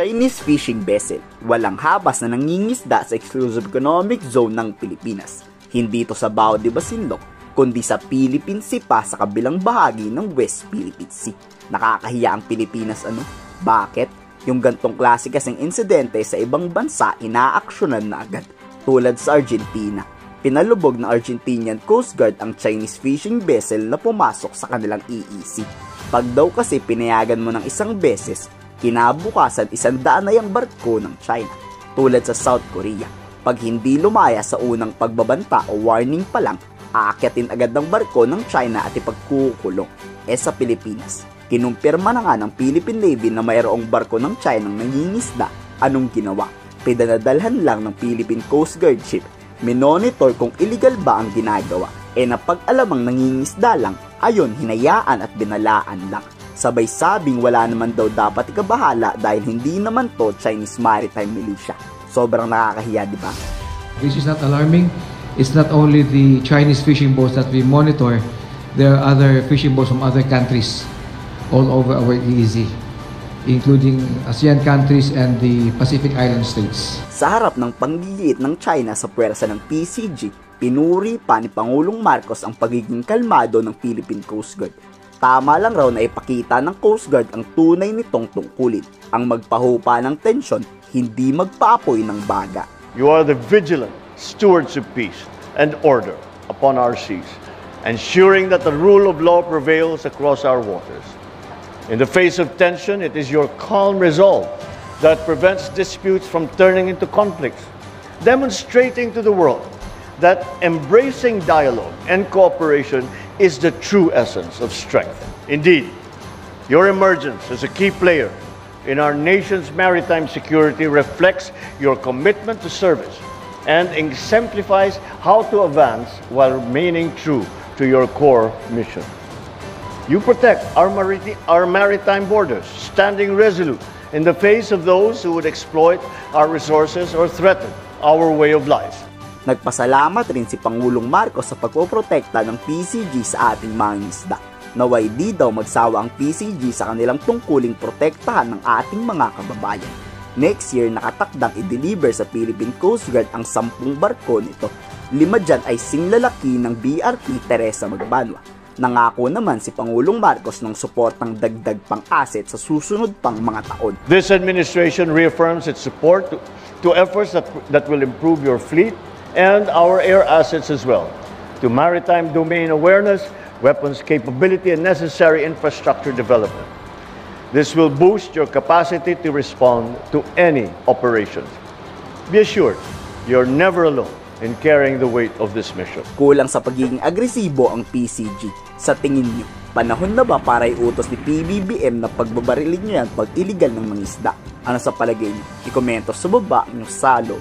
Chinese fishing vessel, walang habas na nangingisda sa exclusive economic zone ng Pilipinas. Hindi ito sa Bao de Masinloc, kundi sa Philippine Sea pa sa kabilang bahagi ng West Philippine Sea. Nakakahiya ang Pilipinas ano? Bakit? Yung gantong klase kasing insidente sa ibang bansa inaaksyonan na agad. Tulad sa Argentina, pinalubog ng Argentinian Coast Guard ang Chinese fishing vessel na pumasok sa kanilang EEZ. Pag daw kasi pinayagan mo ng isang beses, kinabukasan 100 na yung barko ng China. Tulad sa South Korea, pag hindi lumaya sa unang pagbabanta o warning pa lang, aakyatin agad ng barko ng China at ipagkukulong. Sa Pilipinas, kinumpirma na nga ng Philippine Navy na mayroong barko ng China nang nangingisda. Anong ginawa? Pinadadalhan lang ng Philippine Coast Guard ship. Minonitor kung illegal ba ang ginagawa. Napag-alamang nangingisda lang, ayon hinayaan at binalaan lang. Sabay sabing wala naman daw dapat ikabahala dahil hindi naman to Chinese Maritime Militia. Sobrang nakakahiya, di ba? This is not alarming. It's not only the Chinese fishing boats that we monitor. There are other fishing boats from other countries all over our EEZ, including ASEAN countries and the Pacific Island states. Sa harap ng panggigit ng China sa puwersa ng PCG, pinuri pa ni Pangulong Marcos ang pagiging kalmado ng Philippine Coast Guard. Tama lang raw na ipakita ng Coast Guard ang tunay nitong tungkulin, ang magpahupa ng tensyon, hindi magpaapoy ng baga. You are the vigilant stewards of peace and order upon our seas, ensuring that the rule of law prevails across our waters. In the face of tension, it is your calm resolve that prevents disputes from turning into conflicts, demonstrating to the world that embracing dialogue and cooperation is the true essence of strength. Indeed, your emergence as a key player in our nation's maritime security reflects your commitment to service and exemplifies how to advance while remaining true to your core mission. You protect our maritime borders, standing resolute in the face of those who would exploit our resources or threaten our way of life. Nagpasalamat rin si Pangulong Marcos sa pagpoprotekta ng PCG sa ating mga isda. Naway di daw magsawa ang PCG sa kanilang tungkuling protektahan ng ating mga kababayan. Next year, nakatakdang i-deliver sa Philippine Coast Guard ang 10 barko nito. 5 dyan ay singlalaki ng BRP Teresa Magbanwa. Nangako naman si Pangulong Marcos ng suportang dagdag pang-asset sa susunod pang mga taon. This administration reaffirms its support to efforts that will improve your fleet and our air assets as well, to maritime domain awareness, weapons capability, and necessary infrastructure development. This will boost your capacity to respond to any operations. Be assured, you're never alone in carrying the weight of this mission. Kulang sa pagiging agresibo ang PCG. Sa tingin niyo, panahon na ba para iutos ni PBBM na pagbabarilin niyo yan pag iligal ng mga isda? Ano sa palagay niyo? I-komento sa baba yung salo.